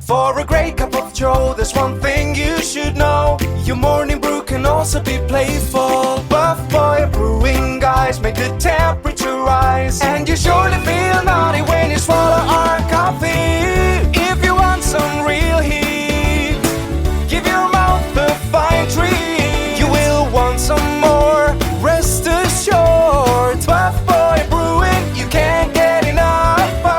For a great cup of joe, there's one thing you should know. Your morning brew can also be playful. Buff Boy Brewing guys make the temperature rise, and you surely feel naughty when you swallow our coffee. If you want some real heat, give your mouth a fine treat. You will want some more, rest assured. Buff Boy Brewing, you can't get enough of.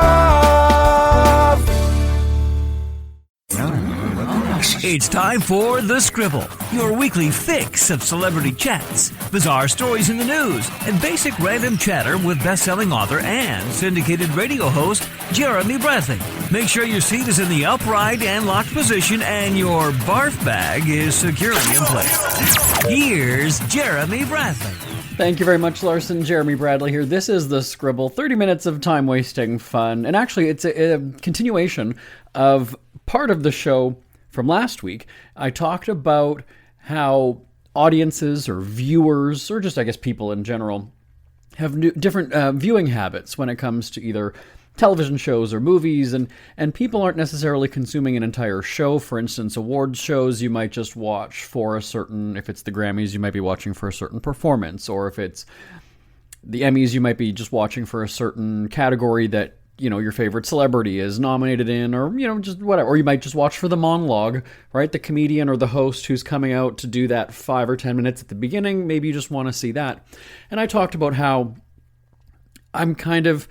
It's time for The Scribble, your weekly fix of celebrity chats, bizarre stories in the news, and basic random chatter with best-selling author and syndicated radio host Jeremy Bradley. Make sure your seat is in the upright and locked position and your barf bag is securely in place. Here's Jeremy Bradley. Thank you very much, Larson. Jeremy Bradley here. This is The Scribble, 30 minutes of time-wasting fun. And actually, it's a continuation of part of the show from last week. I talked about how audiences or viewers, or just, I guess, people in general, have different viewing habits when it comes to either television shows or movies, and people aren't necessarily consuming an entire show. For instance, awards shows, you might just watch for a certain, if it's the Grammys, you might be watching for a certain performance, or if it's the Emmys, you might be just watching for a certain category that, you know, your favorite celebrity is nominated in, or, you know, just whatever. Or you might just watch for the monologue, right? The comedian or the host who's coming out to do that 5 or 10 minutes at the beginning. Maybe you just want to see that. And I talked about how that's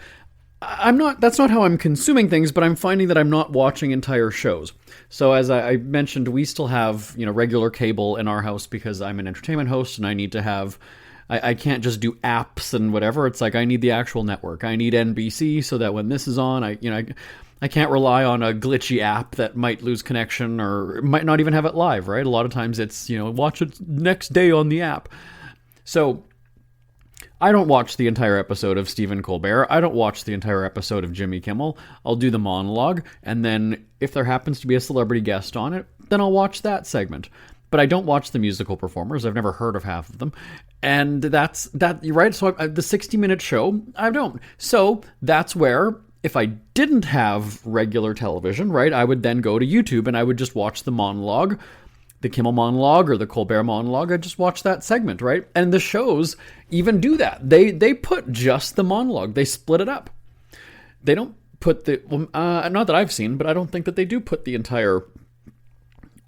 not how I'm consuming things, but I'm finding that I'm not watching entire shows. So as I mentioned, we still have, you know, regular cable in our house because I'm an entertainment host and I need to have, I can't just do apps and whatever. It's like I need the actual network. I need NBC so that when this is on, I can't rely on a glitchy app that might lose connection or might not even have it live, right? A lot of times it's, you know, watch it next day on the app. So I don't watch the entire episode of Stephen Colbert. I don't watch the entire episode of Jimmy Kimmel. I'll do the monologue, and then if there happens to be a celebrity guest on it, then I'll watch that segment. But I don't watch the musical performers. I've never heard of half of them. And that's right. So the 60-minute show, I don't. So that's where, if I didn't have regular television, right, I would then go to YouTube and I would just watch the monologue, the Kimmel monologue or the Colbert monologue. I'd just watch that segment, right? And the shows even do that. They put just the monologue. They split it up. They don't put not that I've seen, but I don't think that they do put the entire.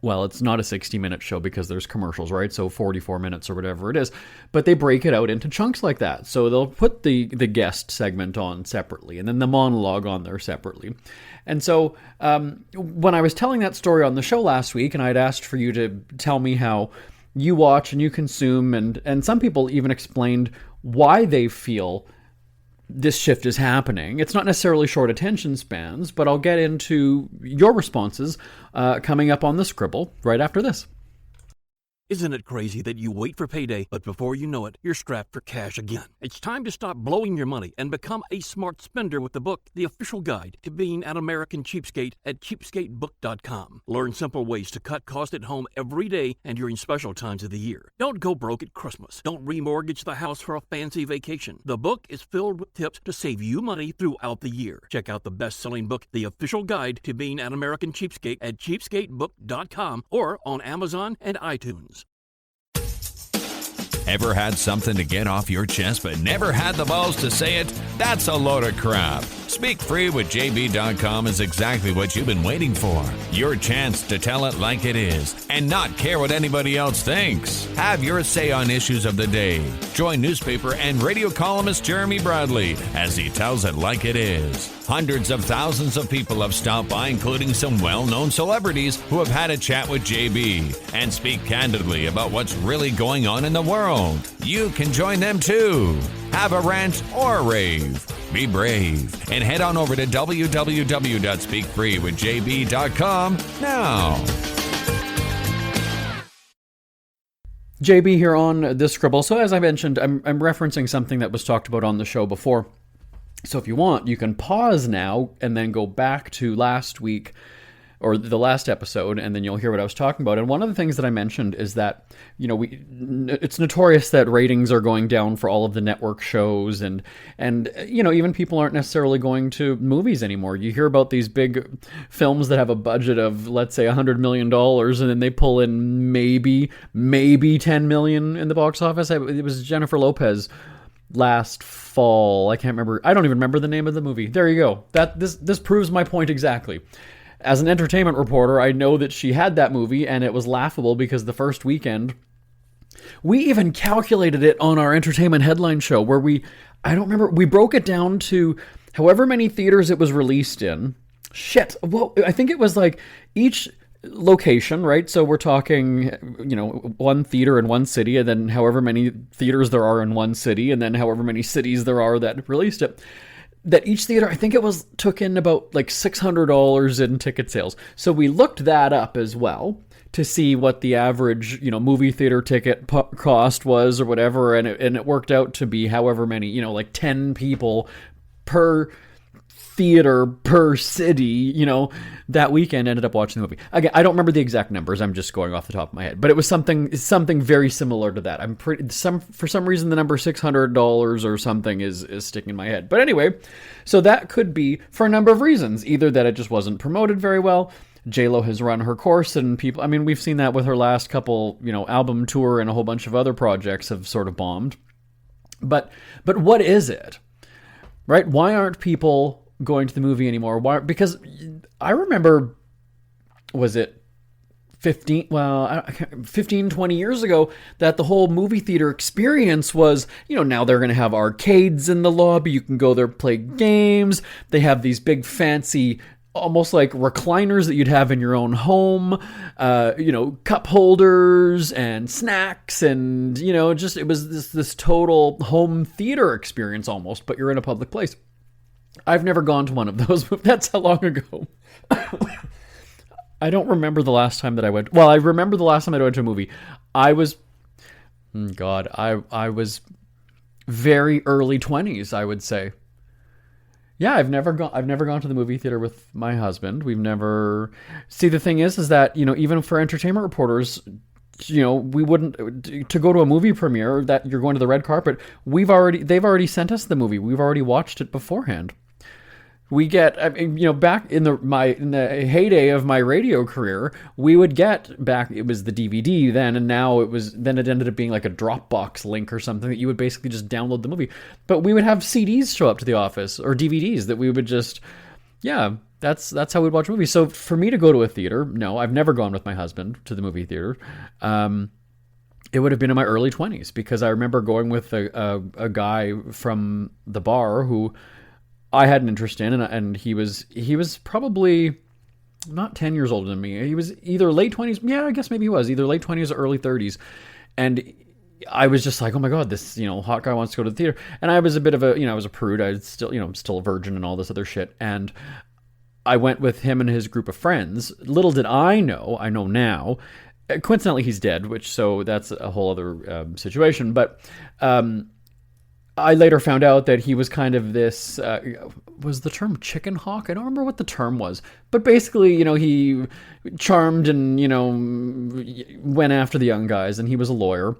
Well, it's not a 60-minute show because there's commercials, right? So 44 minutes or whatever it is. But they break it out into chunks like that. So they'll put the guest segment on separately and then the monologue on there separately. And so when I was telling that story on the show last week, and I'd asked for you to tell me how you watch and you consume, and some people even explained why they feel this shift is happening. It's not necessarily short attention spans, but I'll get into your responses coming up on The Scribble right after this. Isn't it crazy that you wait for payday, but before you know it, you're strapped for cash again? It's time to stop blowing your money and become a smart spender with the book, The Official Guide to Being an American Cheapskate at cheapskatebook.com. Learn simple ways to cut costs at home every day and during special times of the year. Don't go broke at Christmas. Don't remortgage the house for a fancy vacation. The book is filled with tips to save you money throughout the year. Check out the best-selling book, The Official Guide to Being an American Cheapskate at cheapskatebook.com or on Amazon and iTunes. Ever had something to get off your chest but never had the balls to say it? That's a load of crap. Speak Free with JB.com is exactly what you've been waiting for. Your chance to tell it like it is and not care what anybody else thinks. Have your say on issues of the day. Join newspaper and radio columnist Jeremy Bradley as he tells it like it is. Hundreds of thousands of people have stopped by, including some well-known celebrities who have had a chat with JB and speak candidly about what's really going on in the world. You can join them too. Have a rant or a rave. Be brave and head on over to www.speakfreewithjb.com now. JB here on The Scribble. So as I mentioned, I'm referencing something that was talked about on the show before. So if you want, you can pause now and then go back to last week or the last episode, and then you'll hear what I was talking about. And one of the things that I mentioned is that, it's notorious that ratings are going down for all of the network shows, and even people aren't necessarily going to movies anymore. You hear about these big films that have a budget of, let's say, $100 million, and then they pull in maybe $10 million in the box office. It was Jennifer Lopez last fall. I can't remember. I don't even remember the name of the movie. There you go. This proves my point exactly. As an entertainment reporter, I know that she had that movie, and it was laughable because the first weekend, we even calculated it on our entertainment headline show where we broke it down to however many theaters it was released in. Well, I think it was like each location, right? So we're talking, one theater in one city, and then however many theaters there are in one city, and then however many cities there are that released it. That each theater, I think it took in about like $600 in ticket sales. So we looked that up as well to see what the average, movie theater ticket cost was or whatever, and it worked out to be however many, like 10 people per theater per city, that weekend ended up watching the movie. Again, I don't remember the exact numbers. I'm just going off the top of my head, but it was something very similar to that. For some reason the number $600 or something is sticking in my head. But anyway, so that could be for a number of reasons. Either that it just wasn't promoted very well. J-Lo has run her course, and people, we've seen that with her last couple, album tour, and a whole bunch of other projects have sort of bombed. But what is it? Right? Why aren't people going to the movie anymore? Why? Because I remember, was it 15, 20 years ago, that the whole movie theater experience was, now they're going to have arcades in the lobby. You can go there, play games. They have these big fancy, almost like recliners that you'd have in your own home, cup holders and snacks, and, it was this total home theater experience almost, but you're in a public place. I've never gone to one of those. That's how long ago. I don't remember the last time that I went. Well, I remember the last time I went to a movie. I was very early 20s, I would say. Yeah, I've never gone to the movie theater with my husband. We've never. See, the thing is that, even for entertainment reporters, we wouldn't, to go to a movie premiere that you're going to the red carpet. They've already sent us the movie. We've already watched it beforehand. We get, back in the heyday of my radio career, we would get back, it was the DVD then, and now it ended up being like a Dropbox link or something that you would basically just download the movie. But we would have CDs show up to the office, or DVDs that we would just, that's how we'd watch movies. So for me to go to a theater, no, I've never gone with my husband to the movie theater. It would have been in my early 20s, because I remember going with a guy from the bar who I had an interest in, and he was probably not 10 years older than me. He was either late 20s. Yeah, I guess maybe he was either late 20s or early 30s. And I was just like, oh my God, this, hot guy wants to go to the theater. And I was a bit of a, I was a prude. I was still, I'm still a virgin and all this other shit. And I went with him and his group of friends. Little did I know now, coincidentally, he's dead, so that's a whole other situation. But I later found out that he was kind of this, was the term chicken hawk? I don't remember what the term was. But basically, he charmed and, went after the young guys, and he was a lawyer.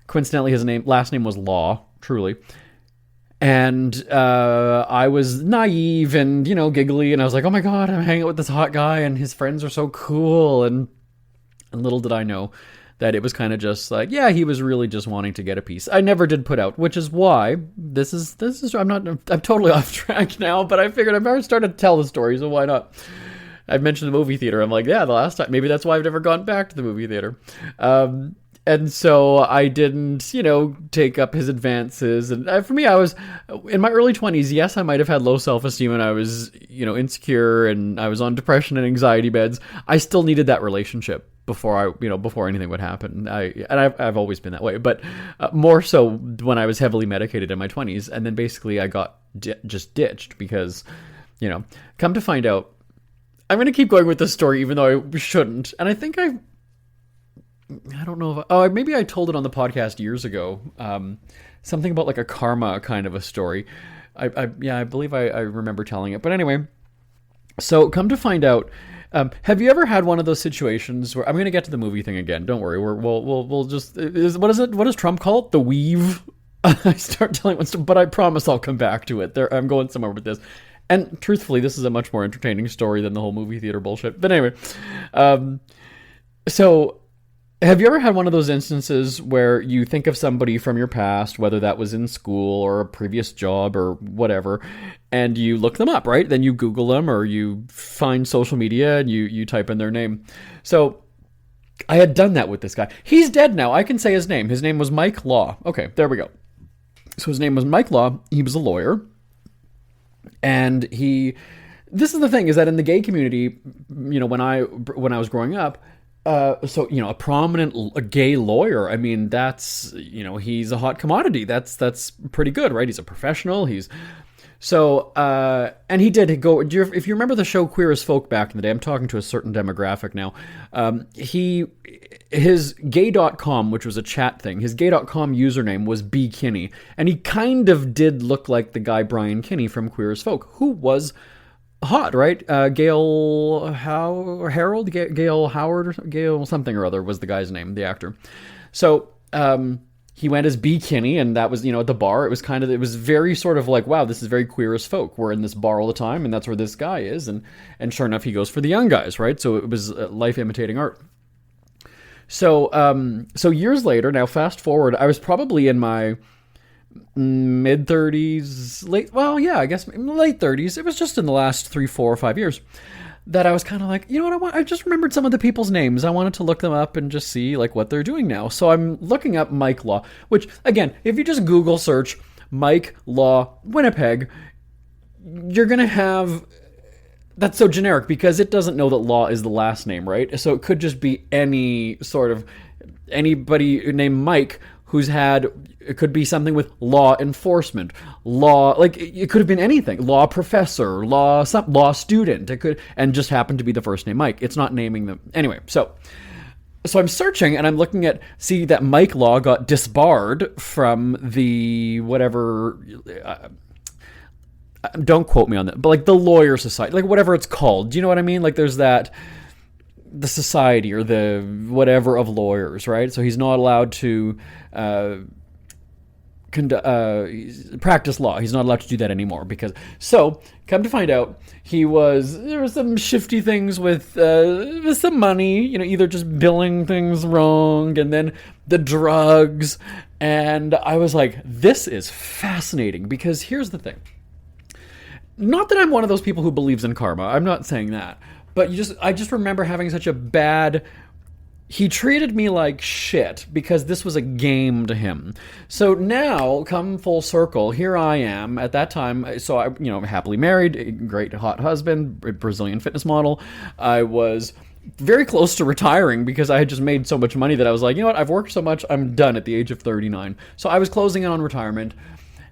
Coincidentally, his last name was Law, truly. And I was naive and, giggly, and I was like, oh my God, I'm hanging out with this hot guy, and his friends are so cool. And little did I know that it was kind of just like, yeah, he was really just wanting to get a piece. I never did put out, which is why this is, I'm totally off track now, but I figured I've already started to tell the story, so why not? I've mentioned the movie theater. I'm like, yeah, the last time, maybe that's why I've never gone back to the movie theater. And so I didn't, take up his advances. And for me, I was in my early 20s. Yes, I might have had low self-esteem, and I was, insecure, and I was on depression and anxiety beds. I still needed that relationship before anything would happen. I've always been that way, but more so when I was heavily medicated in my 20s. And then basically I got just ditched because, come to find out, I'm going to keep going with this story, even though I shouldn't. And I think I don't know if maybe I told it on the podcast years ago. Something about like a karma kind of a story. I believe I remember telling it. But anyway, so come to find out, Have you ever had one of those situations where I'm going to get to the movie thing again? Don't worry. We'll just what is it? What does Trump call it? The weave. I start telling one story, but I promise I'll come back to it. I'm going somewhere with this. And truthfully, this is a much more entertaining story than the whole movie theater bullshit. But anyway, so have you ever had one of those instances where you think of somebody from your past, whether that was in school or a previous job or whatever, and you look them up, right? Then you Google them or you find social media and you type in their name. So I had done that with this guy. He's dead now. I can say his name. His name was Mike Law. Okay, there we go. So his name was Mike Law. He was a lawyer. And this is the thing, is that in the gay community, when I was growing up, a prominent gay lawyer, I mean, that's, he's a hot commodity. That's pretty good, right? He's a professional. And he did go, if you remember the show Queer as Folk back in the day, I'm talking to a certain demographic now. His gay.com, which was a chat thing, his gay.com username was B. Kinney. And he kind of did look like the guy Brian Kinney from Queer as Folk, who was hot, right? Gail Howard, or Gail something or other was the guy's name, the actor. So, he went as B. Kinney, and that was, at the bar. It was very sort of like, wow, this is very Queer as Folk. We're in this bar all the time, and that's where this guy is. And sure enough, he goes for the young guys, right? So it was life imitating art. So years later, now fast forward, I was probably in my mid 30s, late 30s. It was just in the last 3, 4, or 5 years that I was kind of like, you know what, I just remembered some of the people's names. I wanted to look them up and just see like what they're doing now. So I'm looking up Mike Law, which again, if you just Google search Mike Law Winnipeg, you're going to have, that's so generic because it doesn't know that Law is the last name, right? So it could just be anybody named Mike who's had, it could be something with law enforcement, law, like it could have been anything, law professor, law student, it could, and just happened to be the first name Mike. It's not naming them. Anyway, so I'm searching and I'm looking at, see that Mike Law got disbarred from the whatever, don't quote me on that, but like the lawyer society, like whatever it's called. Do you know what I mean? Like there's that, the society or the whatever of lawyers, right? So he's not allowed to practice law. He's not allowed to do that anymore because, so come to find out, there were some shifty things with some money, either just billing things wrong and then the drugs. And I was like, this is fascinating because here's the thing. Not that I'm one of those people who believes in karma. I'm not saying that. But I just remember having such a bad, he treated me like shit because this was a game to him. So now, come full circle, here I am at that time. So I'm happily married, great hot husband, Brazilian fitness model. I was very close to retiring because I had just made so much money that I was like, you know what, I've worked so much, I'm done at the age of 39. So I was closing in on retirement.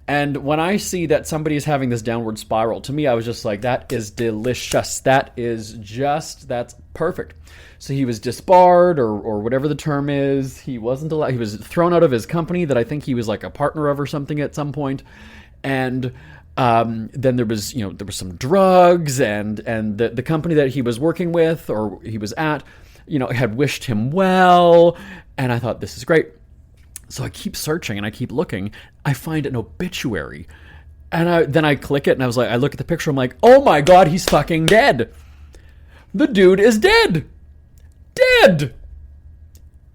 And when I see that somebody is having this downward spiral, to me, I was just like, that is delicious. That's perfect. So he was disbarred or whatever the term is. He wasn't allowed, he was thrown out of his company that I think he was like a partner of or something at some point. And then there was some drugs and the company that he was working with or he was at, had wished him well. And I thought, this is great. So I keep searching and I keep looking. I find an obituary. And then I click it and I look at the picture. I'm like, oh my God, he's fucking dead. The dude is dead.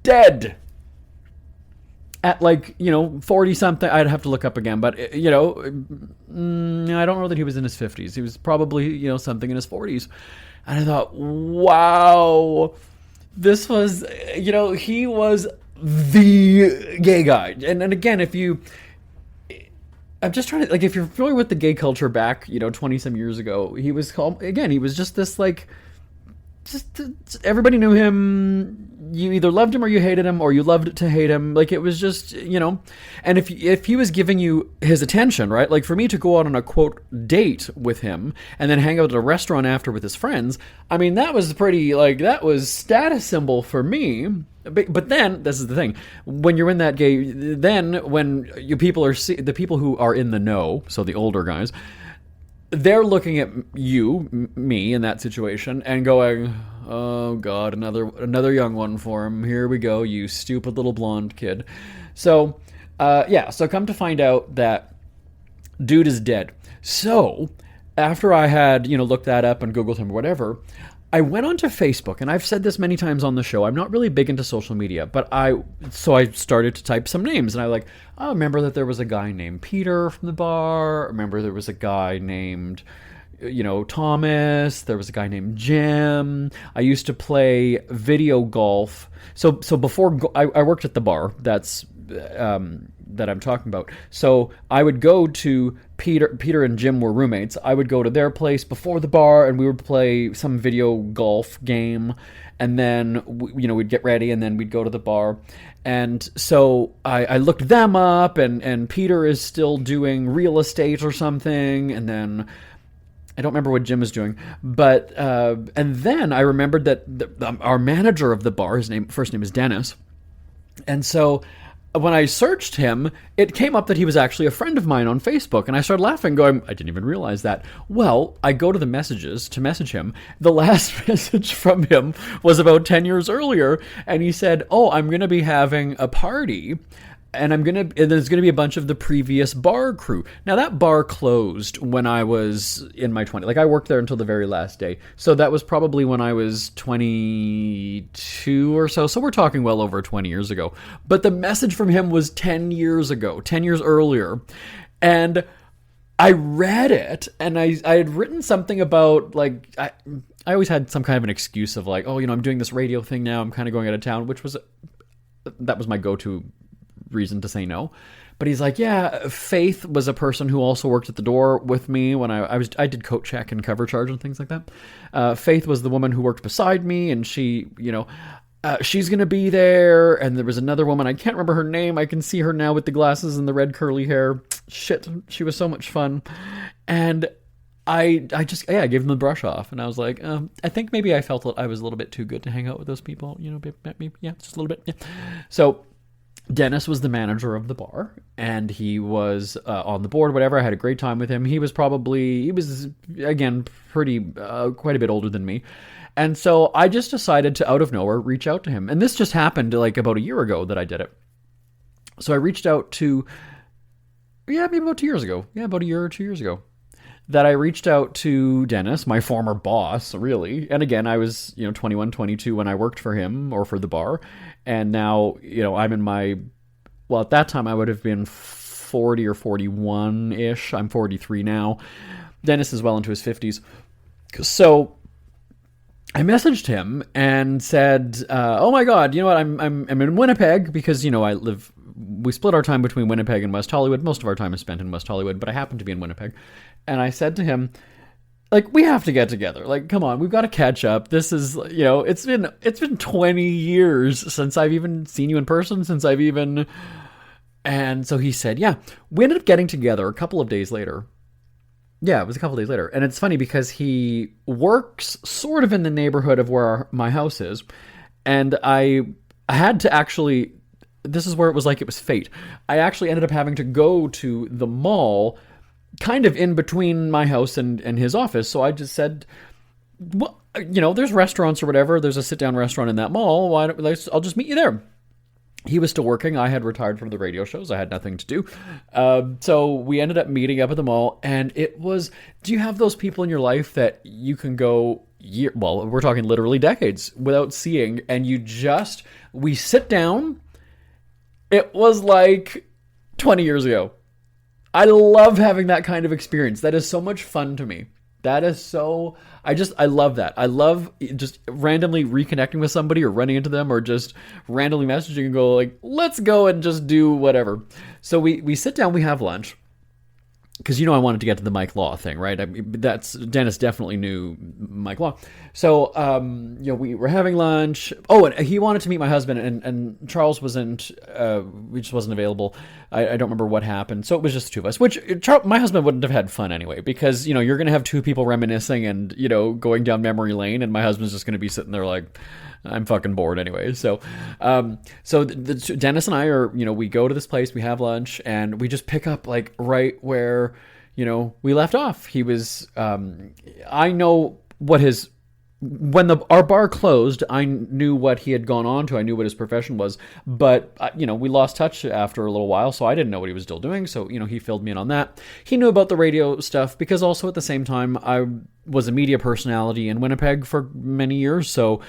Dead. At 40 something. I'd have to look up again. But, I don't know that he was in his 50s. He was probably, something in his 40s. And I thought, wow, this was, he was the gay guy. And again, I'm just trying to, if you're familiar with the gay culture back, 20 some years ago, he was just this everybody knew him. You either loved him or you hated him, or you loved to hate him. It was just, and if he was giving you his attention, right? For me to go out on a quote date with him and then hang out at a restaurant after with his friends, I mean, that was pretty, that was status symbol for me. But then, this is the thing, when you're in that when you people are the people who are in the know, so the older guys, they're looking at me in that situation and going, oh God, another young one for him. Here we go, you stupid little blonde kid. So, so come to find out that dude is dead. So, after I had, looked that up and Googled him or whatever, I went onto Facebook, and I've said this many times on the show. I'm not really big into social media, but I started to type some names, and I remember that there was a guy named Peter from the bar. I remember there was a guy named, Thomas. There was a guy named Jim. I used to play video golf. So before I worked at the bar. That's that I'm talking about. So I would go to Peter and Jim were roommates. I would go to their place before the bar, and we would play some video golf game, and then we'd get ready, and then we'd go to the bar. And so I looked them up, and Peter is still doing real estate or something, and then I don't remember what Jim is doing, but and then I remembered that our manager of the bar, first name is Dennis, and so when I searched him, it came up that he was actually a friend of mine on Facebook, and I started laughing, going, I didn't even realize that. Well, I go to the messages to message him. The last message from him was about 10 years earlier, and he said, oh, I'm going to be having a party, and there's going to be a bunch of the previous bar crew. Now, that bar closed when I was in my 20s. Like, I worked there until the very last day. So that was probably when I was 22 or so. So we're talking well over 20 years ago. But the message from him was 10 years ago, 10 years earlier. And I read it, and I had written something about, like, I always had some kind of an excuse of, like, oh, I'm doing this radio thing now. I'm kind of going out of town, that was my go-to reason to say no. But he's like, yeah, Faith was a person who also worked at the door with me when I did coat check and cover charge and things like that. Faith was the woman who worked beside me, and she, she's going to be there. And there was another woman, I can't remember her name. I can see her now with the glasses and the red curly hair. Shit, she was so much fun. And I gave them the brush off, and I was like, I think maybe I felt I was a little bit too good to hang out with those people, maybe, yeah, just a little bit, yeah. So Dennis was the manager of the bar, and he was on the board, whatever. I had a great time with him. He was again, quite a bit older than me. And so I just decided to, out of nowhere, reach out to him. And this just happened like about a year ago that I did it. So I reached out to, maybe about 2 years ago. Yeah, about a year or 2 years ago. That I reached out to Dennis, my former boss, really. And again, I was, 21, 22 when I worked for him or for the bar. And now, I'm in at that time I would have been 40 or 41-ish. I'm 43 now. Dennis is well into his 50s. So I messaged him and said, oh my God, you know what? I'm in Winnipeg because, we split our time between Winnipeg and West Hollywood. Most of our time is spent in West Hollywood, but I happen to be in Winnipeg. And I said to him, like, we have to get together. Like, come on, we've got to catch up. This is, it's been 20 years since I've even seen you in person, and so he said, yeah. We ended up getting together a couple of days later. Yeah, it was a couple of days later. And it's funny because he works sort of in the neighborhood of where my house is. And I had to actually, this is where it was like it was fate. I actually ended up having to go to the mall kind of in between my house and his office. So I just said, well, there's restaurants or whatever. There's a sit-down restaurant in that mall. I'll just meet you there. He was still working. I had retired from the radio shows. I had nothing to do. So we ended up meeting up at the mall. And it was, do you have those people in your life that you can go, we're talking literally decades without seeing, and we sit down. It was like 20 years ago. I love having that kind of experience. That is so much fun to me. I love that. I love just randomly reconnecting with somebody or running into them or just randomly messaging and go like, let's go and just do whatever. So we sit down, we have lunch. Because I wanted to get to the Mike Law thing, right? Dennis definitely knew Mike Law. So, we were having lunch. Oh, and he wanted to meet my husband, and Charles wasn't, we just wasn't available. I don't remember what happened. So it was just the two of us, which my husband wouldn't have had fun anyway, because, you're going to have two people reminiscing and, going down memory lane, and my husband's just going to be sitting there like, I'm fucking bored anyway. So, Dennis and I are, we go to this place, we have lunch, and we just pick up like right where, we left off. He was, I know what when our bar closed, I knew what he had gone on to. I knew what his profession was. But, we lost touch after a little while, so I didn't know what he was still doing. So, he filled me in on that. He knew about the radio stuff because also at the same time, I was a media personality in Winnipeg for many years. So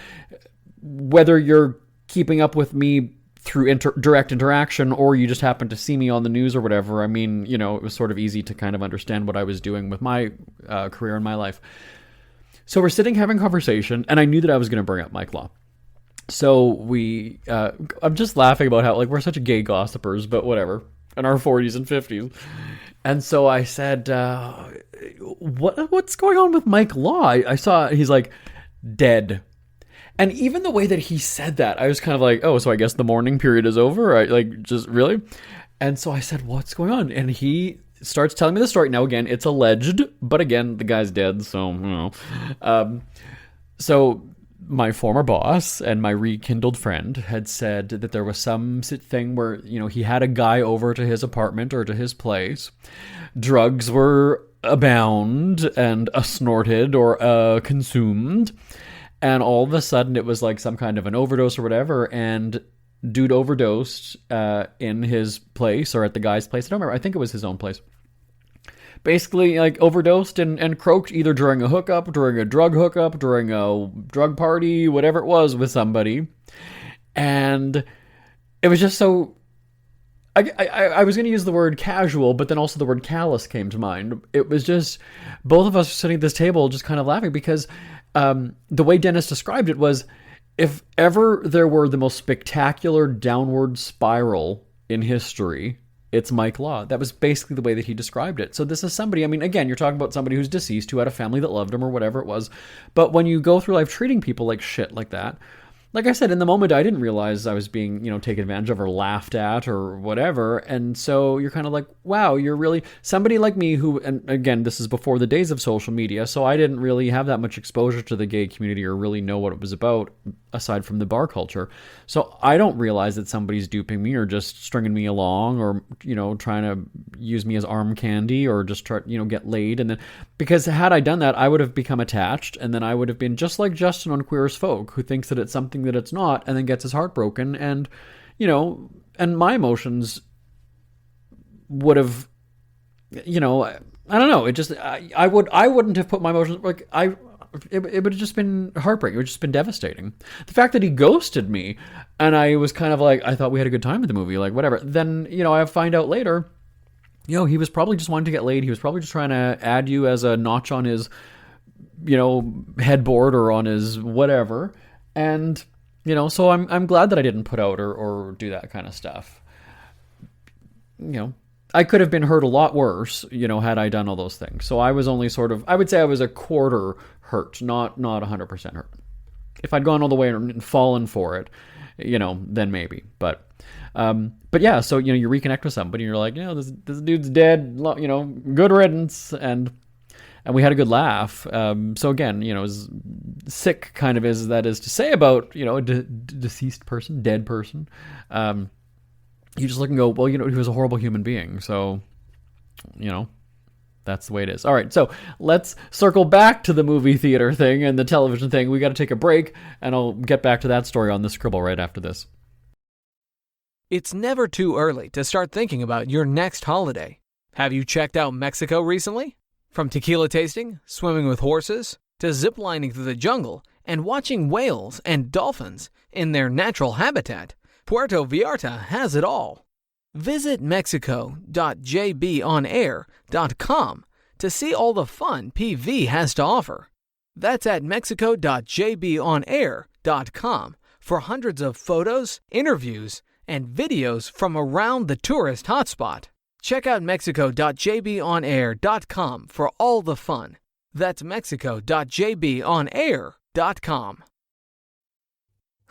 whether you're keeping up with me through direct interaction or you just happen to see me on the news or whatever, it was sort of easy to kind of understand what I was doing with my career and my life. So we're sitting having conversation, and I knew that I was going to bring up Mike Law. So I'm just laughing about how, we're such gay gossipers, but whatever, in our 40s and 50s. And so I said, what's going on with Mike Law? I saw, he's like, dead. And even the way that he said that, I was kind of like, oh, so I guess the mourning period is over? Just really? And so I said, what's going on? And he starts telling me the story. Now, again, it's alleged, but again, the guy's dead, so, So my former boss and my rekindled friend had said that there was some thing where, he had a guy over to his apartment or to his place. Drugs were abound and snorted or consumed. And all of a sudden, it was like some kind of an overdose or whatever, and dude overdosed in his place or at the guy's place. I don't remember. I think it was his own place. Basically, overdosed and croaked either during a hookup, during a drug hookup, during a drug party, whatever it was with somebody. And it was just so... I was going to use the word casual, but then also the word callous came to mind. It was just... Both of us sitting at this table just kind of laughing because the way Dennis described it was, if ever there were the most spectacular downward spiral in history, it's Mike Law. That was basically the way that he described it. So this is somebody, again, you're talking about somebody who's deceased, who had a family that loved him or whatever it was. But when you go through life treating people like shit like that, like I said, in the moment, I didn't realize I was being, taken advantage of or laughed at or whatever. And so you're kind of like, wow, you're really somebody like me who, and again, this is before the days of social media, so I didn't really have that much exposure to the gay community or really know what it was about aside from the bar culture. So I don't realize that somebody's duping me or just stringing me along or, trying to use me as arm candy or just try, get laid. And then, because had I done that, I would have become attached, and then I would have been just like Justin on Queer as Folk, who thinks that it's something that it's not, and then gets his heart broken. And, and my emotions would have, I don't know. It just, I wouldn't have put my emotions, it would have just been heartbreaking. It would have just been devastating. The fact that he ghosted me, and I was kind of like, I thought we had a good time with the movie, whatever. Then, I find out later, he was probably just wanting to get laid. He was probably just trying to add you as a notch on his, headboard or on his whatever. And, so I'm glad that I didn't put out or do that kind of stuff. I could have been hurt a lot worse, had I done all those things. So I was only I would say I was a quarter hurt, not 100% hurt. If I'd gone all the way and fallen for it, then maybe. But yeah, so, you reconnect with somebody and you're like, this dude's dead, good riddance. And we had a good laugh. So again, as sick kind of as that is to say about, a deceased person, dead person, you just look and go, well, he was a horrible human being. So, that's the way it is. All right, so let's circle back to the movie theater thing and the television thing. We got to take a break, and I'll get back to that story on the Scribble right after this. It's never too early to start thinking about your next holiday. Have you checked out Mexico recently? From tequila tasting, swimming with horses, to ziplining through the jungle and watching whales and dolphins in their natural habitat, Puerto Vallarta has it all. Visit mexico.jbonair.com to see all the fun PV has to offer. That's at mexico.jbonair.com for hundreds of photos, interviews, and videos from around the tourist hotspot. Check out mexico.jbonair.com for all the fun. That's mexico.jbonair.com.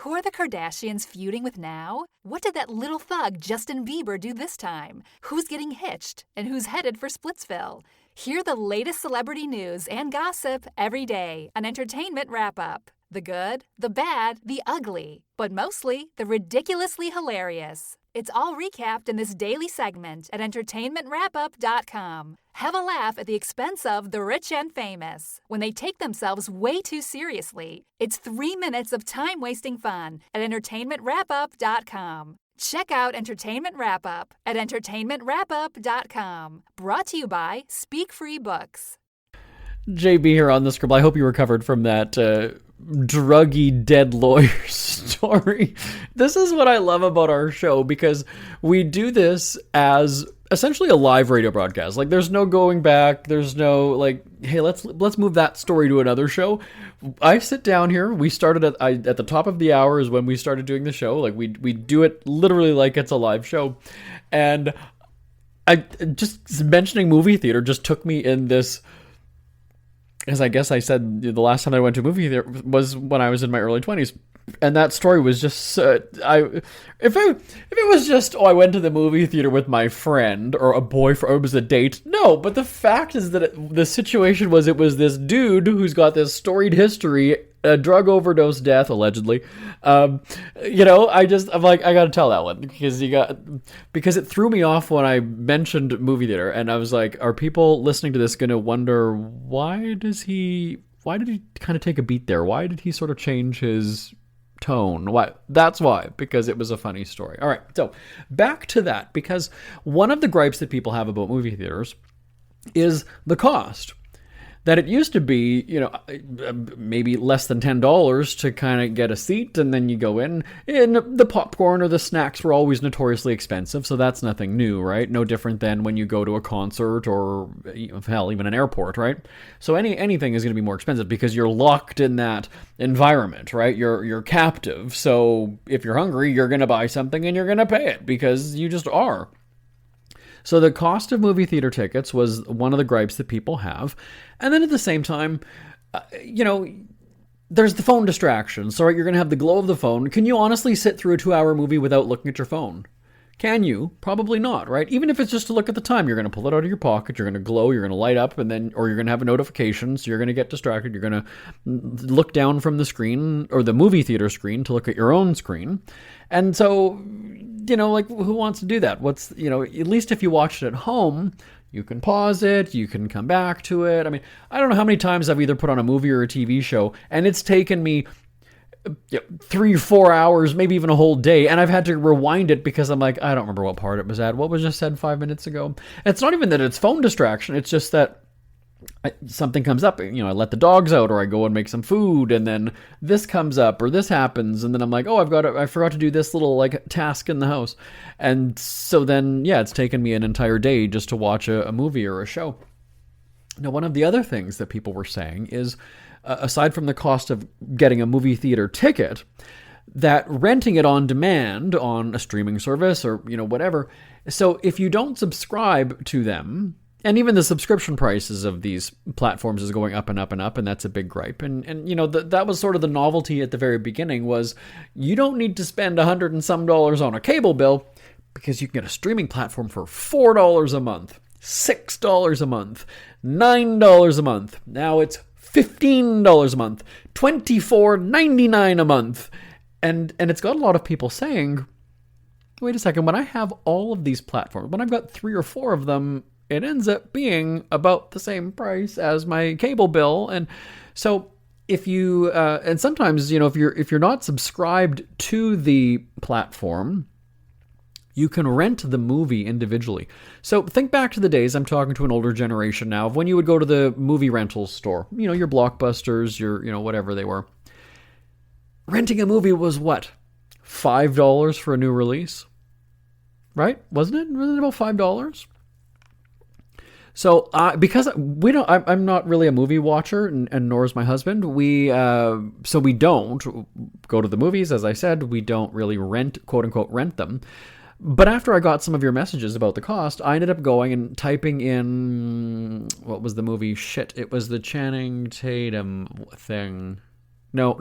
Who are the Kardashians feuding with now? What did that little thug Justin Bieber do this time? Who's getting hitched? And who's headed for Splitsville? Hear the latest celebrity news and gossip every day on Entertainment Wrap-Up. The good, the bad, the ugly, but mostly the ridiculously hilarious. It's all recapped in this daily segment at entertainmentwrapup.com. Have a laugh at the expense of the rich and famous when they take themselves way too seriously. It's 3 minutes of time-wasting fun at entertainmentwrapup.com. Check out Entertainment Wrap Up at entertainmentwrapup.com. Brought to you by Speak Free Books. JB here on the Scribble. I hope you recovered from that druggy dead lawyer story. This is what I love about our show, because we do this as essentially a live radio broadcast. Like, there's no going back. There's no like, hey, let's move that story to another show. I sit down here. We started at the top of the hour is when we started doing the show. Like, we do it literally like it's a live show, and I just mentioning movie theater just took me in this. As I guess I said, the last time I went to a movie theater was when I was in my early 20s. And that story was just, if it was just, I went to the movie theater with my friend or a boyfriend, or it was a date. No, but the fact is that the situation was, it was this dude who's got this storied history, a drug overdose death, allegedly. I'm like, I gotta tell that one, because it threw me off when I mentioned movie theater, and I was like, are people listening to this gonna wonder, why did he kind of take a beat there? Why did he sort of change his tone? Why? That's why, because it was a funny story. All right, so back to that, because one of the gripes that people have about movie theaters is the cost. That it used to be, maybe less than $10 to kind of get a seat, and then you go in, and the popcorn or the snacks were always notoriously expensive, so that's nothing new, right? No different than when you go to a concert or, hell, even an airport, right? So anything is going to be more expensive because you're locked in that environment, right? You're captive, so if you're hungry, you're going to buy something and you're going to pay it because you just are. So the cost of movie theater tickets was one of the gripes that people have. And then at the same time, there's the phone distraction. So you're going to have the glow of the phone. Can you honestly sit through a 2-hour movie without looking at your phone? Can you? Probably not, right? Even if it's just to look at the time, you're going to pull it out of your pocket, you're going to glow, you're going to light up, or you're going to have a notification, so you're going to get distracted, you're going to look down from the screen, or the movie theater screen, to look at your own screen. And so, who wants to do that? At least if you watch it at home, you can pause it, you can come back to it. I mean, I don't know how many times I've either put on a movie or a TV show, and it's taken me 3 or 4 hours, maybe even a whole day, and I've had to rewind it because I'm like, I don't remember what part it was at. What was just said 5 minutes ago? It's not even that it's phone distraction. It's just that something comes up. I let the dogs out, or I go and make some food, and then this comes up, or this happens, and then I'm like, oh, I forgot to do this little task in the house, and so then it's taken me an entire day just to watch a movie or a show. Now, one of the other things that people were saying is, aside from the cost of getting a movie theater ticket, that renting it on demand on a streaming service or, whatever. So if you don't subscribe to them, and even the subscription prices of these platforms is going up and up and up, and that's a big gripe. And that was sort of the novelty at the very beginning, was you don't need to spend $100 and some on a cable bill, because you can get a streaming platform for $4 a month, $6 a month, $9 a month. Now it's $15 a month, $24.99 a month. And it's got a lot of people saying, wait a second, when I have all of these platforms, when I've got 3 or 4 of them, it ends up being about the same price as my cable bill. And so if you, and sometimes, if you're not subscribed to the platform, you can rent the movie individually. So think back to the days, I'm talking to an older generation now, of when you would go to the movie rental store, your Blockbusters, your, whatever they were. Renting a movie was what? $5 for a new release? Right? Wasn't it? Wasn't it about $5? So, because I'm not really a movie watcher, and nor is my husband. So we don't go to the movies. As I said, we don't really quote unquote rent them. But after I got some of your messages about the cost, I ended up going and typing in, what was the movie? Shit, it was the Channing Tatum thing. No.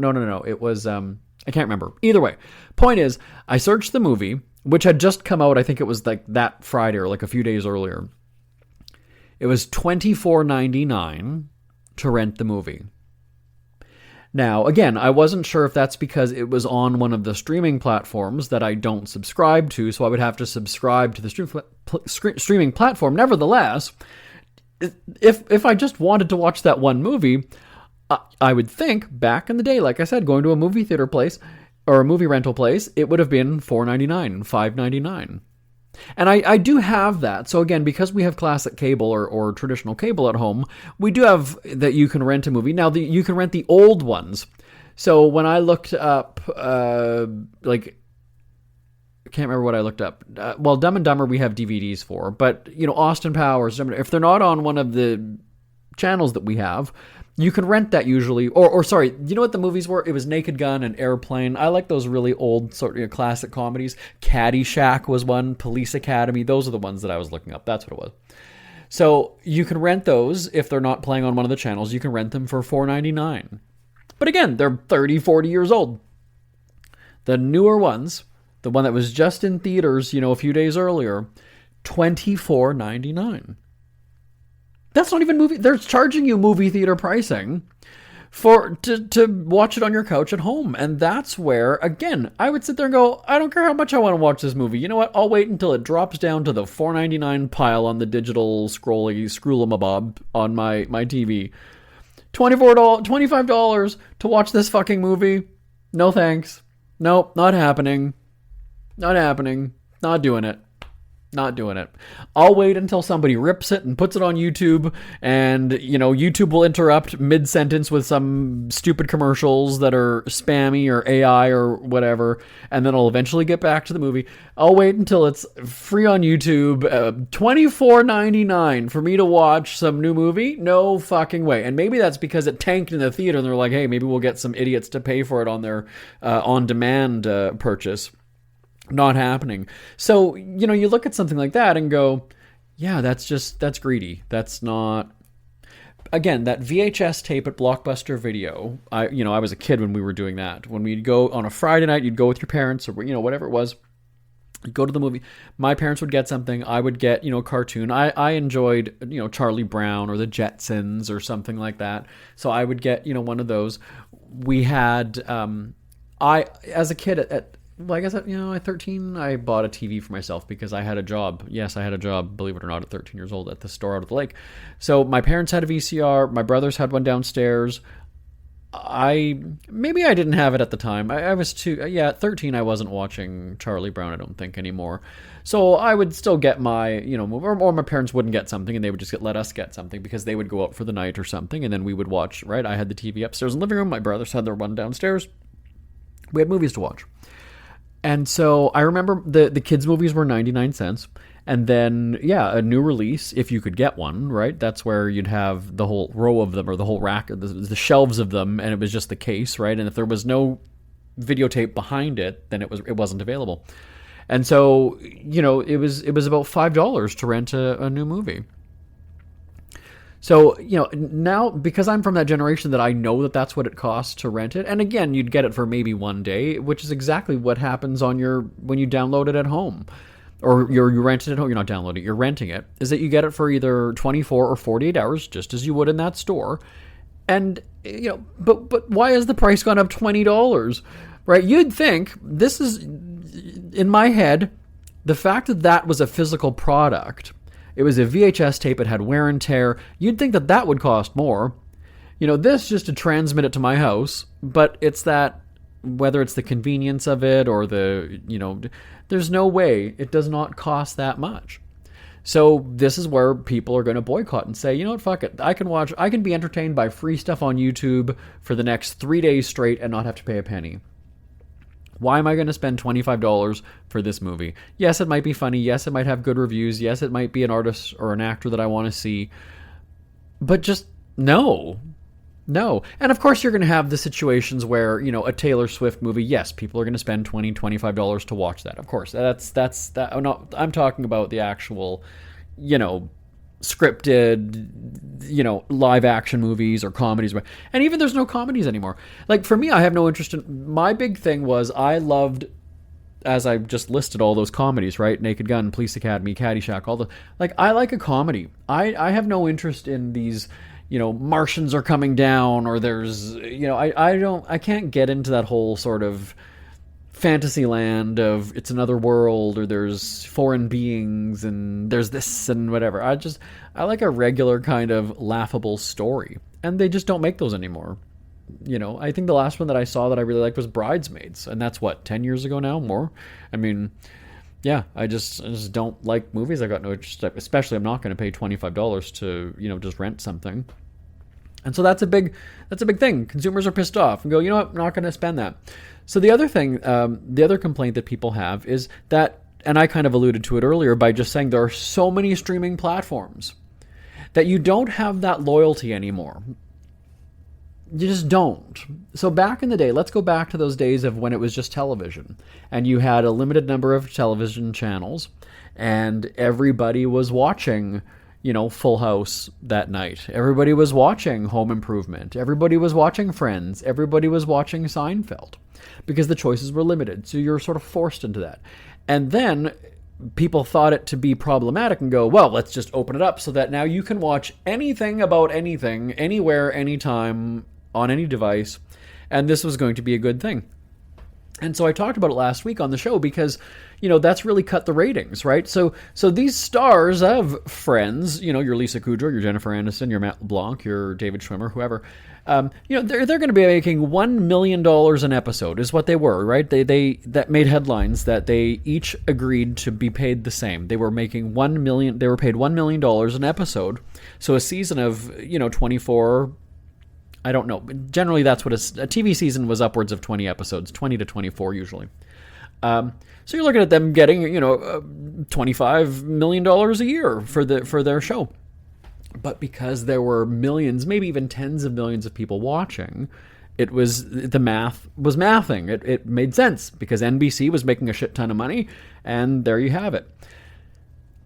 It was, I can't remember. Either way, point is, I searched the movie, which had just come out. I think it was that Friday or a few days earlier. It was $24.99 to rent the movie. Now, again, I wasn't sure if that's because it was on one of the streaming platforms that I don't subscribe to, so I would have to subscribe to the streaming platform. Nevertheless, if I just wanted to watch that one movie, I would think back in the day, like I said, going to a movie theater place or a movie rental place, it would have been $4.99 and $5.99. And I do have that. So again, because we have classic cable or traditional cable at home, we do have that you can rent a movie. Now, you can rent the old ones. So when I looked up, I can't remember what I looked up. Well, Dumb and Dumber we have DVDs for. But, Austin Powers, if they're not on one of the channels that we have, you can rent that usually, or sorry, you know what the movies were? It was Naked Gun and Airplane. I like those really old sort of classic comedies. Caddyshack was one, Police Academy. Those are the ones that I was looking up. That's what it was. So you can rent those if they're not playing on one of the channels. You can rent them for $4.99. But again, they're 30, 40 years old. The newer ones, the one that was just in theaters, a few days earlier, $24.99. That's not even movie. They're charging you movie theater pricing to watch it on your couch at home. And that's where, again, I would sit there and go, I don't care how much I want to watch this movie. You know what? I'll wait until it drops down to the $4.99 pile on the digital scrollamabob on my TV. $25 to watch this fucking movie? No thanks. Nope, not happening. Not happening. Not doing it. Not doing it. I'll wait until somebody rips it and puts it on YouTube, and YouTube will interrupt mid-sentence with some stupid commercials that are spammy or AI or whatever, and then I'll eventually get back to the movie. I'll wait until it's free on YouTube, $24.99 for me to watch some new movie? No fucking way. And maybe that's because it tanked in the theater and they're like, hey, maybe we'll get some idiots to pay for it on their on-demand purchase. Not happening. So, you look at something like that and go, yeah, that's greedy. That's not... Again, that VHS tape at Blockbuster Video, I was a kid when we were doing that. When we'd go on a Friday night, you'd go with your parents or, whatever it was. You'd go to the movie. My parents would get something. I would get, a cartoon. I enjoyed, Charlie Brown or the Jetsons or something like that. So I would get, one of those. We had, as a kid like I said, at 13, I bought a TV for myself because I had a job. Yes, I had a job, believe it or not, at 13 years old at the store out of the lake. So my parents had a VCR. My brothers had one downstairs. Maybe I didn't have it at the time. I was at 13, I wasn't watching Charlie Brown, I don't think, anymore. So I would still get my, or my parents wouldn't get something and they would just let us get something because they would go out for the night or something and then we would watch, right? I had the TV upstairs in the living room. My brothers had their one downstairs. We had movies to watch. And so I remember the kids' movies were 99 cents. And then, a new release, if you could get one, right? That's where you'd have the whole row of them or the whole rack, the shelves of them, and it was just the case, right? And if there was no videotape behind it, then it wasn't available. And so, it was about $5 to rent a new movie. So, now, because I'm from that generation that I know that that's what it costs to rent it, and again, you'd get it for maybe one day, which is exactly what happens when you download it at home. Or you rent it at home, you're not downloading it, you're renting it, is that you get it for either 24 or 48 hours, just as you would in that store. And, but why has the price gone up $20? Right? You'd think, this is, in my head, the fact that was a physical product, it was a VHS tape, it had wear and tear, you'd think that would cost more. This just to transmit it to my house, but it's that, whether it's the convenience of it or there's no way it does not cost that much. So this is where people are going to boycott and say, you know what, fuck it. I can be entertained by free stuff on YouTube for the next 3 days straight and not have to pay a penny. Why am I going to spend $25 for this movie? Yes, it might be funny. Yes, it might have good reviews. Yes, it might be an artist or an actor that I want to see. But just no. No. And of course you're going to have the situations where, a Taylor Swift movie, yes, people are going to spend $20, $25 to watch that. Of course. I'm talking about the actual, scripted, live action movies or comedies. And even there's no comedies anymore. Like for me, I have no interest in, my big thing was I loved, as I just listed all those comedies, right? Naked Gun, Police Academy, Caddyshack, I like a comedy. I have no interest in these, Martians are coming down, or there's, I can't get into that whole sort of fantasy land of it's another world, or there's foreign beings and there's this and whatever. I like a regular kind of laughable story, and they just don't make those anymore. I think the last one that I saw that I really liked was Bridesmaids, and that's 10 years ago now, more. I mean, yeah, I just don't like movies. I got no interest, especially I'm not going to pay $25 to, just rent something. And so that's a big thing. Consumers are pissed off and go, you know what, I'm not going to spend that. So the other thing, the other complaint that people have is that, and I kind of alluded to it earlier by just saying there are so many streaming platforms that you don't have that loyalty anymore. You just don't. So back in the day, let's go back to those days of when it was just television and you had a limited number of television channels and everybody was watching, Full House that night. Everybody was watching Home Improvement. Everybody was watching Friends. Everybody was watching Seinfeld because the choices were limited. So you're sort of forced into that. And then people thought it to be problematic and go, well, let's just open it up so that now you can watch anything about anything, anywhere, anytime, on any device, and this was going to be a good thing. And so I talked about it last week on the show because, that's really cut the ratings, right? So these stars of Friends, your Lisa Kudrow, your Jennifer Aniston, your Matt LeBlanc, your David Schwimmer, whoever, they're going to be making $1 million an episode is what they were, right? They that made headlines that they each agreed to be paid the same. They were making $1 million. They were paid $1 million an episode. So a season of 24. I don't know. Generally, that's what a TV season was, upwards of 20 episodes, 20 to 24 usually. So you're looking at them getting, $25 million a year for their show. But because there were millions, maybe even tens of millions of people watching, the math was mathing. It made sense because NBC was making a shit ton of money, and there you have it.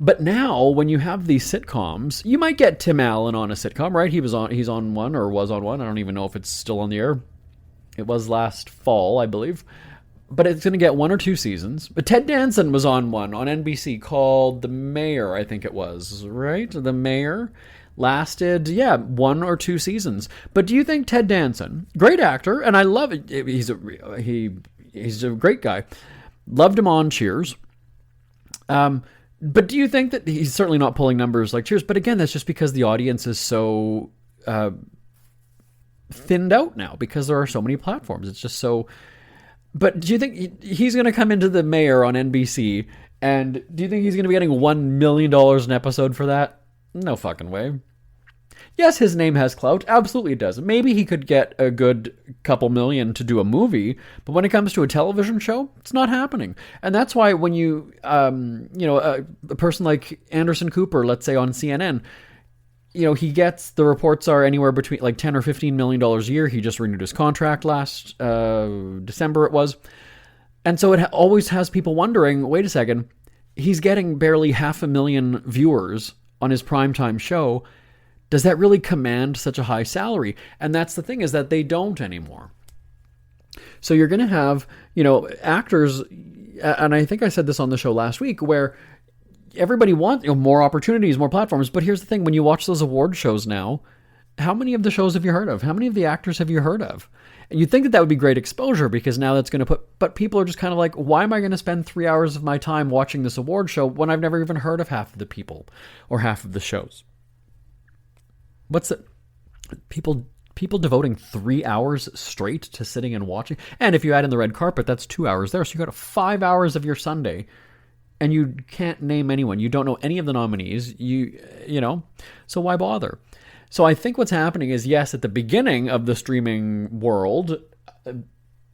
But now, when you have these sitcoms, you might get Tim Allen on a sitcom, right? He's on one, or was on one. I don't even know if it's still on the air. It was last fall, I believe. But it's going to get 1 or 2 seasons. But Ted Danson was on one on NBC called The Mayor, I think it was, right? The Mayor lasted, 1 or 2 seasons. But do you think Ted Danson, great actor, and I love it. He's a great guy. Loved him on Cheers. But do you think that he's certainly not pulling numbers like Cheers? But again, that's just because the audience is so thinned out now because there are so many platforms. It's just so... But do you think he's going to come into The Mayor on NBC, and do you think he's going to be getting $1 million an episode for that? No fucking way. Yes, his name has clout. Absolutely it does. Maybe he could get a good couple million to do a movie, but when it comes to a television show, it's not happening. And that's why when you, a person like Anderson Cooper, let's say on CNN, he gets, the reports are anywhere between like $10 or $15 million a year. He just renewed his contract last December it was. And so it always has people wondering, wait a second, he's getting barely 500,000 viewers on his primetime show. Does that really command such a high salary? And that's the thing, is that they don't anymore. So you're going to have, actors, and I think I said this on the show last week, where everybody wants more opportunities, more platforms. But here's the thing, when you watch those award shows now, how many of the shows have you heard of? How many of the actors have you heard of? And you'd think that would be great exposure because now that's going to but people are just kind of like, why am I going to spend 3 hours of my time watching this award show when I've never even heard of half of the people or half of the shows? What's it? People devoting 3 hours straight to sitting and watching. And if you add in the red carpet, that's 2 hours there. So you got 5 hours of your Sunday and you can't name anyone. You don't know any of the nominees. So why bother? So I think what's happening is, yes, at the beginning of the streaming world,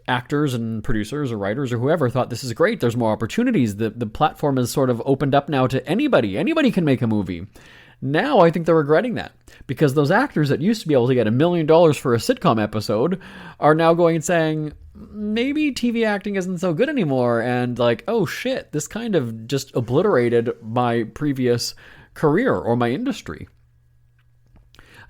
actors and producers or writers or whoever thought this is great. There's more opportunities. The platform is sort of opened up now to anybody. Anybody can make a movie. Now I think they're regretting that because those actors that used to be able to get $1 million for a sitcom episode are now going and saying, maybe TV acting isn't so good anymore. And like, oh shit, this kind of just obliterated my previous career or my industry.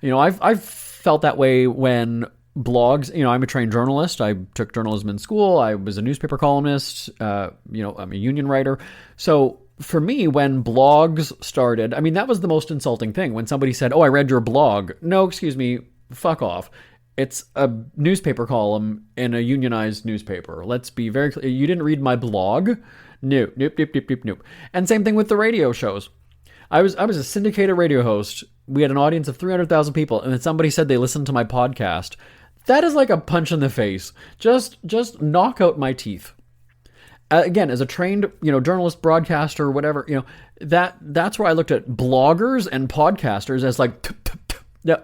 I've felt that way when blogs, I'm a trained journalist. I took journalism in school. I was a newspaper columnist. I'm a union writer. So for me, when blogs started, I mean, that was the most insulting thing. When somebody said, "Oh, I read your blog." No, excuse me, fuck off. It's a newspaper column in a unionized newspaper. Let's be very clear. You didn't read my blog? Nope. And same thing with the radio shows. I was a syndicated radio host. We had an audience of 300,000 people, and then somebody said they listened to my podcast. That is like a punch in the face. Just knock out my teeth. Again, as a trained, journalist, broadcaster, whatever, that's where I looked at bloggers and podcasters as like, no,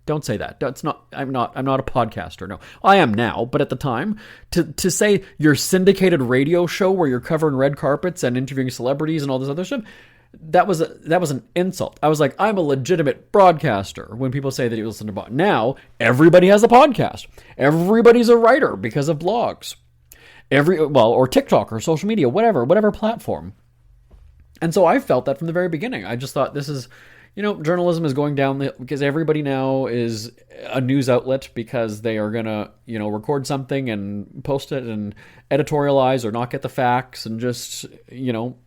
don't say that. That's not. I'm not a podcaster. No, I am now. But at the time, to say your syndicated radio show where you're covering red carpets and interviewing celebrities and all this other stuff, that was an insult. I was like, I'm a legitimate broadcaster. When people say that you listen to now, everybody has a podcast. Everybody's a writer because of blogs. Or TikTok or social media, whatever platform. And so I felt that from the very beginning. I just thought this is, journalism is going down because everybody now is a news outlet because they are going to, record something and post it and editorialize or not get the facts and just,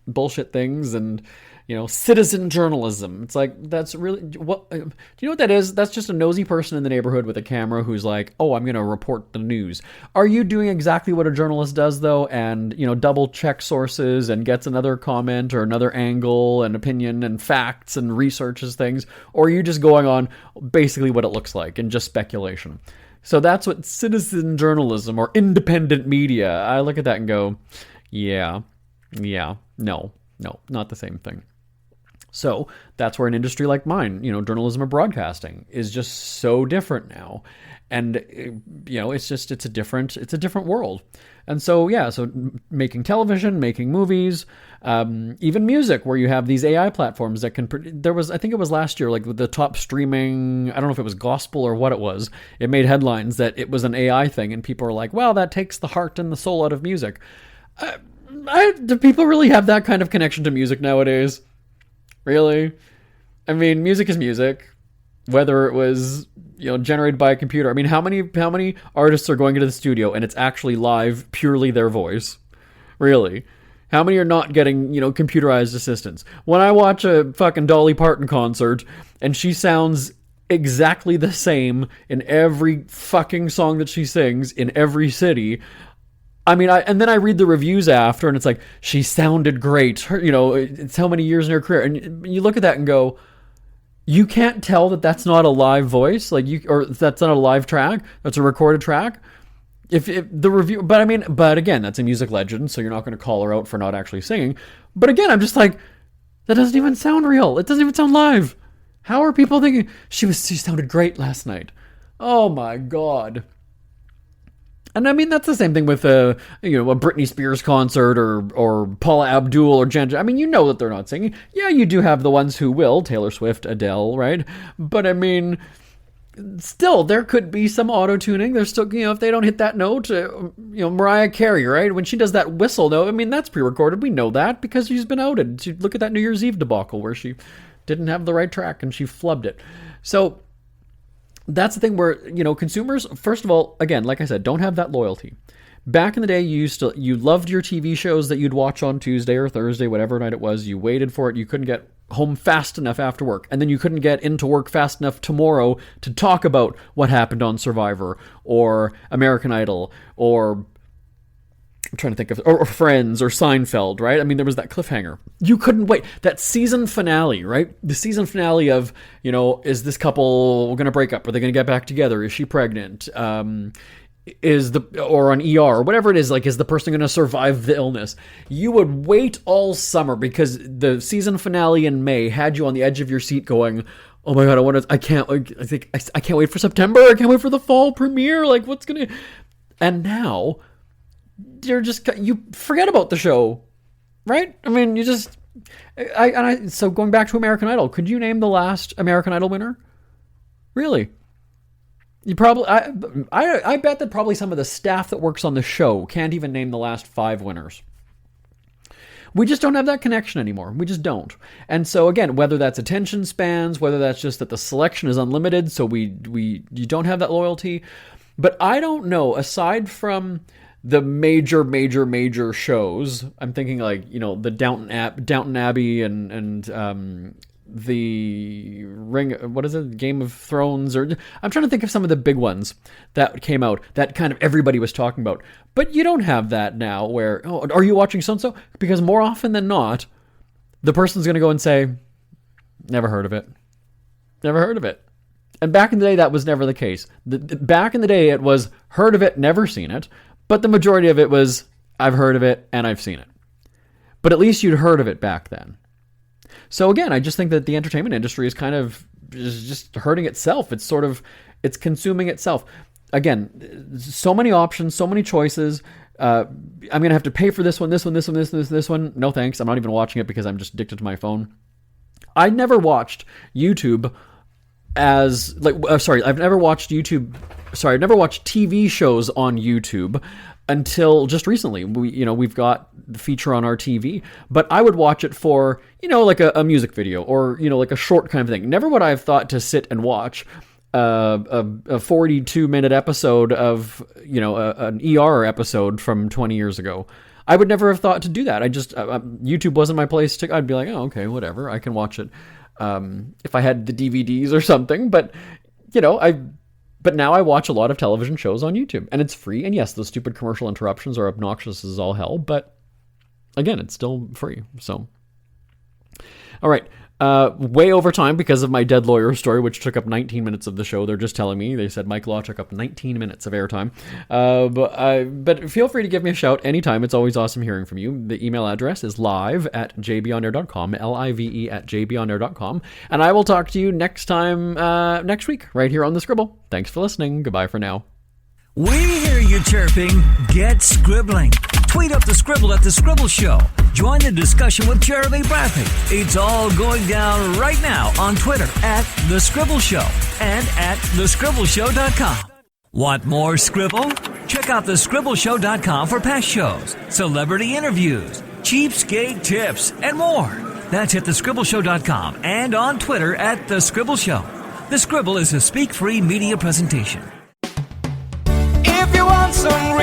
bullshit things and, citizen journalism. It's like, that's really, do you know what that is? That's just a nosy person in the neighborhood with a camera who's like, oh, I'm going to report the news. Are you doing exactly what a journalist does though? And, double check sources and gets another comment or another angle and opinion and facts and researches things? Or are you just going on basically what it looks like and just speculation? So that's what citizen journalism or independent media, I look at that and go, no, not the same thing. So that's where an industry like mine, journalism or broadcasting, is just so different now. And, it's a different world. And so, so making television, making movies, even music, where you have these AI platforms that can, I think it was last year, like with the top streaming, I don't know if it was gospel or what it was. It made headlines that it was an AI thing. And people are like, wow, that takes the heart and the soul out of music. Do people really have that kind of connection to music nowadays? Really? I mean, music is music, whether it was, generated by a computer. I mean, how many artists are going into the studio and it's actually live, purely their voice? Really? How many are not getting, computerized assistants? When I watch a fucking Dolly Parton concert and she sounds exactly the same in every fucking song that she sings in every city, I mean, and then I read the reviews after, and it's like, she sounded great. Her, it's how many years in her career. And you look at that and go, you can't tell that that's not a live voice, or that's not a live track. That's a recorded track. If the review, but again, that's a music legend, so you're not going to call her out for not actually singing. But again, I'm just like, that doesn't even sound real. It doesn't even sound live. How are people thinking she sounded great last night? Oh my God. And I mean, that's the same thing with a Britney Spears concert or Paula Abdul or Jen. I mean, that they're not singing. Yeah, you do have the ones who will, Taylor Swift, Adele, right? But I mean, still, there could be some auto-tuning. There's still, if they don't hit that note, Mariah Carey, right? When she does that whistle note, I mean, that's pre-recorded. We know that because she's been outed. Look at that New Year's Eve debacle where she didn't have the right track and she flubbed it. So that's the thing where, consumers, first of all, again, like I said, don't have that loyalty. Back in the day, you loved your TV shows that you'd watch on Tuesday or Thursday, whatever night it was. You waited for it. You couldn't get home fast enough after work. And then you couldn't get into work fast enough tomorrow to talk about what happened on Survivor or American Idol or I'm trying to think of, or Friends or Seinfeld, right? I mean, there was that cliffhanger. You couldn't wait. That season finale, right? The season finale of, is this couple going to break up? Are they going to get back together? Is she pregnant? Or on ER, or whatever it is, like, is the person going to survive the illness? You would wait all summer because the season finale in May had you on the edge of your seat going, oh my God, I can't wait for September. I can't wait for the fall premiere. Like, what's going to, and now you forget about the show, right? I mean, so going back to American Idol, could you name the last American Idol winner? Really? You probably, I bet that probably some of the staff that works on the show can't even name the last 5 winners. We just don't have that connection anymore. We just don't. And so again, whether that's attention spans, whether that's just that the selection is unlimited, so you don't have that loyalty. But I don't know, aside from the major shows. I'm thinking like, the Downton Abbey and the Ring, what is it, Game of Thrones, or I'm trying to think of some of the big ones that came out that kind of everybody was talking about. But you don't have that now where, are you watching so-and-so? Because more often than not, the person's going to go and say, never heard of it. Never heard of it. And back in the day, that was never the case. Back in the day, it was heard of it, never seen it. But the majority of it was, I've heard of it and I've seen it. But at least you'd heard of it back then. So again, I just think that the entertainment industry is kind of just hurting itself. It's consuming itself. Again, so many options, so many choices. I'm going to have to pay for this one. No thanks. I'm not even watching it because I'm just addicted to my phone. I never watched YouTube I've never watched TV shows on YouTube until just recently. We've got the feature on our TV, but I would watch it for, like a music video or, like a short kind of thing. Never would I have thought to sit and watch a 42-minute episode of, an ER episode from 20 years ago. I would never have thought to do that. YouTube wasn't my place to, I'd be like, oh, okay, whatever. I can watch it. If I had the DVDs or something, but but now I watch a lot of television shows on YouTube and it's free. And yes, those stupid commercial interruptions are obnoxious as all hell, but again, it's still free. So, all right. Way over time because of my dead lawyer story, which took up 19 minutes of the show. They're just telling me. They said Mike Law took up 19 minutes of airtime. But feel free to give me a shout anytime. It's always awesome hearing from you. The email address is live@jbonair.com, live@jbonair.com. And I will talk to you next week, right here on The Scribble. Thanks for listening. Goodbye for now. We hear you chirping. Get scribbling. Tweet up The Scribble at The Scribble Show. Join the discussion with Jeremy Bradley. It's all going down right now on Twitter @The Scribble Show and @thescribbleshow.com. Want more Scribble? Check out thescribbleshow.com for past shows, celebrity interviews, cheapskate tips, and more. That's at thescribbleshow.com and on Twitter @The Scribble Show. The Scribble is a speak-free media presentation. If you want some